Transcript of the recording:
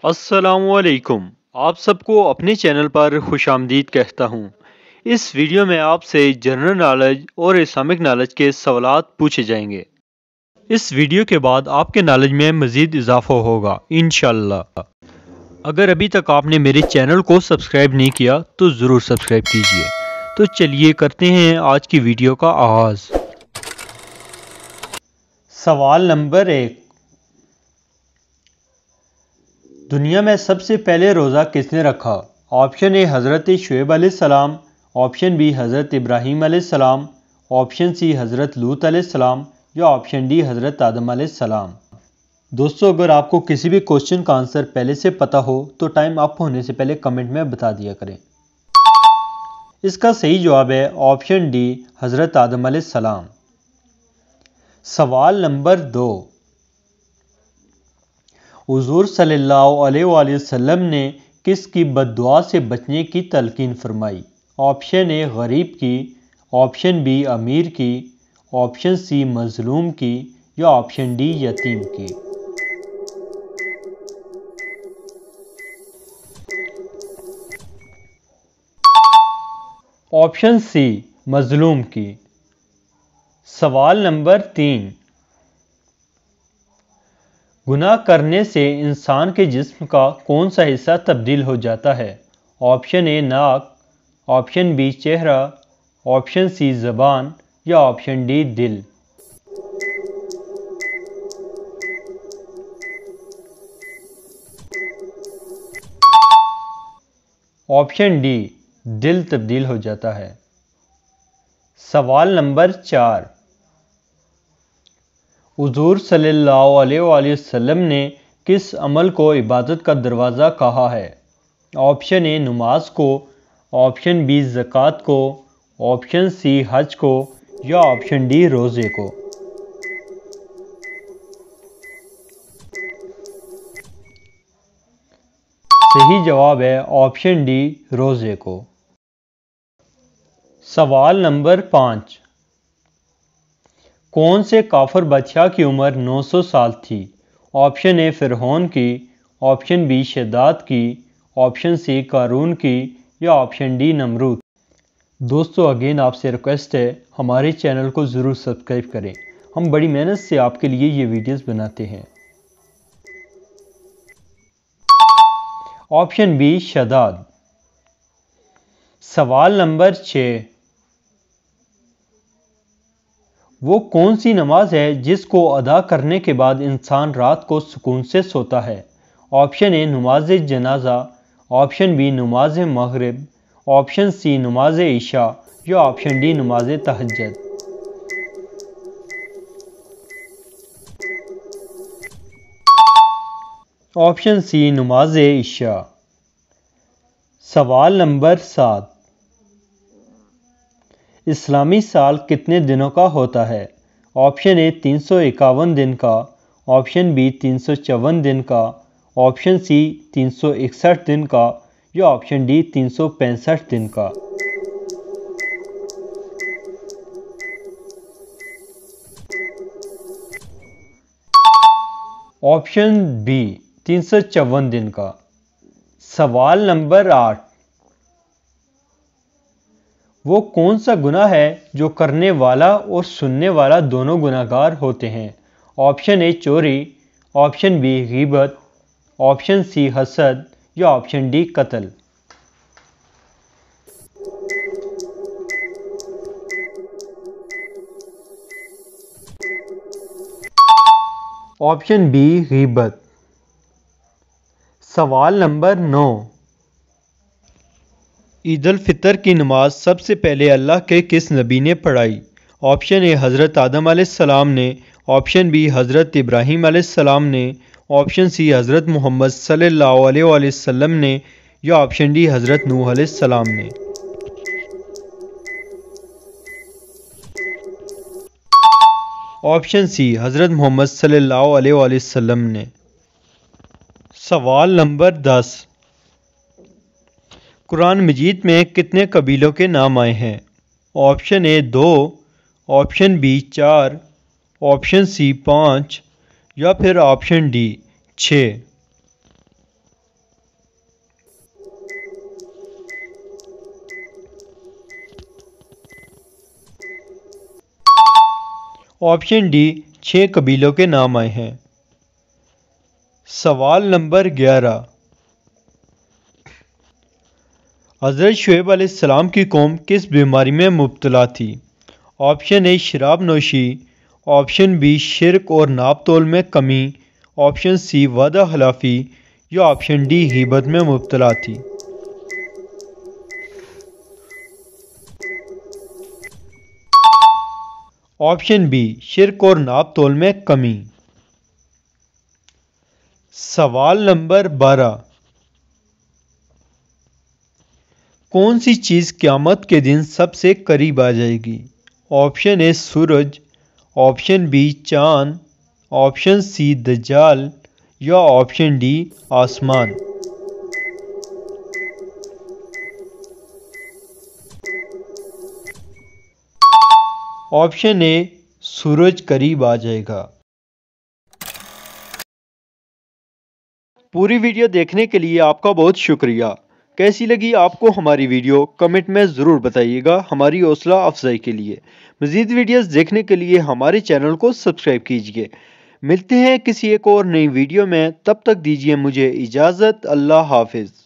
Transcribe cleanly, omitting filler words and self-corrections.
अस्सलामुअलैकुम। आप सबको अपने चैनल पर खुशामदीद कहता हूँ। इस वीडियो में आपसे जनरल नॉलेज और इस्लामिक नॉलेज के सवालात पूछे जाएंगे। इस वीडियो के बाद आपके नॉलेज में मज़ीद इजाफा होगा इंशाअल्लाह। अगर अभी तक आपने मेरे चैनल को सब्सक्राइब नहीं किया तो ज़रूर सब्सक्राइब कीजिए। तो चलिए करते हैं आज की वीडियो का आगाज़। सवाल नंबर 1, दुनिया में सबसे पहले रोज़ा किसने रखा? ऑप्शन ए हज़रत शुएब अलैहिस्सलाम, ऑप्शन बी हज़रत इब्राहीम अलैहिस्सलाम, ऑप्शन सी हज़रत लूत अलैहिस्सलाम या ऑप्शन डी हज़रत आदम अलैहिस्सलाम। दोस्तों, अगर आपको किसी भी क्वेश्चन का आंसर पहले से पता हो तो टाइम अप होने से पहले कमेंट में बता दिया करें। इसका सही जवाब है ऑप्शन डी हज़रत आदम अलैहिस्सलाम। सवाल नंबर 2, हुज़ूर सल्लल्लाहु अलैहि वसल्लम ने किसकी बद्दुआ से बचने की तलकीन फरमाई? ऑप्शन ए गरीब की, ऑप्शन बी अमीर की, ऑप्शन सी मजलूम की या ऑप्शन डी यतीम की। ऑप्शन सी मजलूम की। सवाल नंबर 3, गुनाह करने से इंसान के जिस्म का कौन सा हिस्सा तब्दील हो जाता है? ऑप्शन ए नाक, ऑप्शन बी चेहरा, ऑप्शन सी ज़बान या ऑप्शन डी दिल। ऑप्शन डी दिल तब्दील हो जाता है। सवाल नंबर 4, हुज़ूर सल्लल्लाहु अलैहि वसल्लम ने किस अमल को इबादत का दरवाज़ा कहा है? ऑप्शन ए नमाज को, ऑप्शन बी ज़कात को, ऑप्शन सी हज को या ऑप्शन डी रोज़े को। सही जवाब है ऑप्शन डी रोज़े को। सवाल नंबर 5, कौन से काफिर बादशाह की उम्र 900 साल थी? ऑप्शन ए फ़िरऔन की, ऑप्शन बी शद्दाद की, ऑप्शन सी कारून की या ऑप्शन डी नमरूद। दोस्तों, अगेन आपसे रिक्वेस्ट है हमारे चैनल को ज़रूर सब्सक्राइब करें। हम बड़ी मेहनत से आपके लिए ये वीडियोस बनाते हैं। ऑप्शन बी शद्दाद। सवाल नंबर 6, वो कौन सी नमाज है जिसको अदा करने के बाद इंसान रात को सुकून से सोता है? ऑप्शन ए नमाज जनाजा, ऑप्शन बी नमाज मगरिब, ऑप्शन सी नमाज इशा या ऑप्शन डी नमाज तहज्जुद। ऑप्शन सी नमाज इशा। सवाल नंबर 7, इस्लामी साल कितने दिनों का होता है? ऑप्शन ए 351 दिन का, ऑप्शन बी 354 दिन का, ऑप्शन सी 361 दिन का या ऑप्शन डी 365 दिन का। ऑप्शन बी 354 दिन का। सवाल नंबर 8, वो कौन सा गुनाह है जो करने वाला और सुनने वाला दोनों गुनाहगार होते हैं? ऑप्शन ए चोरी, ऑप्शन बी गीबत, ऑप्शन सी हसद या ऑप्शन डी कत्ल। ऑप्शन बी गीबत। सवाल नंबर 9, ईद उल फितर की नमाज सबसे पहले अल्लाह के किस नबी ने पढ़ाई? ऑप्शन ए हज़रत आदम अलैहिस्सलाम ने, ऑप्शन बी हज़रत इब्राहीम अलैहिस्सलाम ने, ऑप्शन सी हज़रत मोहम्मद सल्लल्लाहु अलैहि वसल्लम ने या ऑप्शन डी हज़रत नूह अलैहिस्सलाम ने। ऑप्शन सी हज़रत मोहम्मद सल्लल्लाहु अलैहि वसल्लम ने। सवाल नंबर 10, कुरान मजीद में कितने कबीलों के नाम आए हैं? Option A 2, option B 4, option C 5 या फिर ऑप्शन डी 6। ऑप्शन डी 6 कबीलों के नाम आए हैं। सवाल नंबर 11, हज़रत शुएब अलैहिस्सलाम की कौम किस बीमारी में मुब्तला थी? ऑप्शन ए शराब नोशी, ऑप्शन बी शिरक और नाप तोल में कमी, ऑप्शन सी वादा खिलाफी या ऑप्शन डी गीबत में मुब्तला थी। ऑप्शन बी शिरक और नाप तोल में कमी। सवाल नंबर 12, कौन सी चीज़ क़यामत के दिन सबसे करीब आ जाएगी? ऑप्शन ए सूरज, ऑप्शन बी चाँद, ऑप्शन सी दज्जाल या ऑप्शन डी आसमान। ऑप्शन ए सूरज करीब आ जाएगा। पूरी वीडियो देखने के लिए आपका बहुत शुक्रिया। कैसी लगी आपको हमारी वीडियो कमेंट में ज़रूर बताइएगा, हमारी हौसला अफजाई के लिए। मज़ीद वीडियोस देखने के लिए हमारे चैनल को सब्सक्राइब कीजिए। मिलते हैं किसी एक और नई वीडियो में, तब तक दीजिए मुझे इजाज़त। अल्लाह हाफिज़।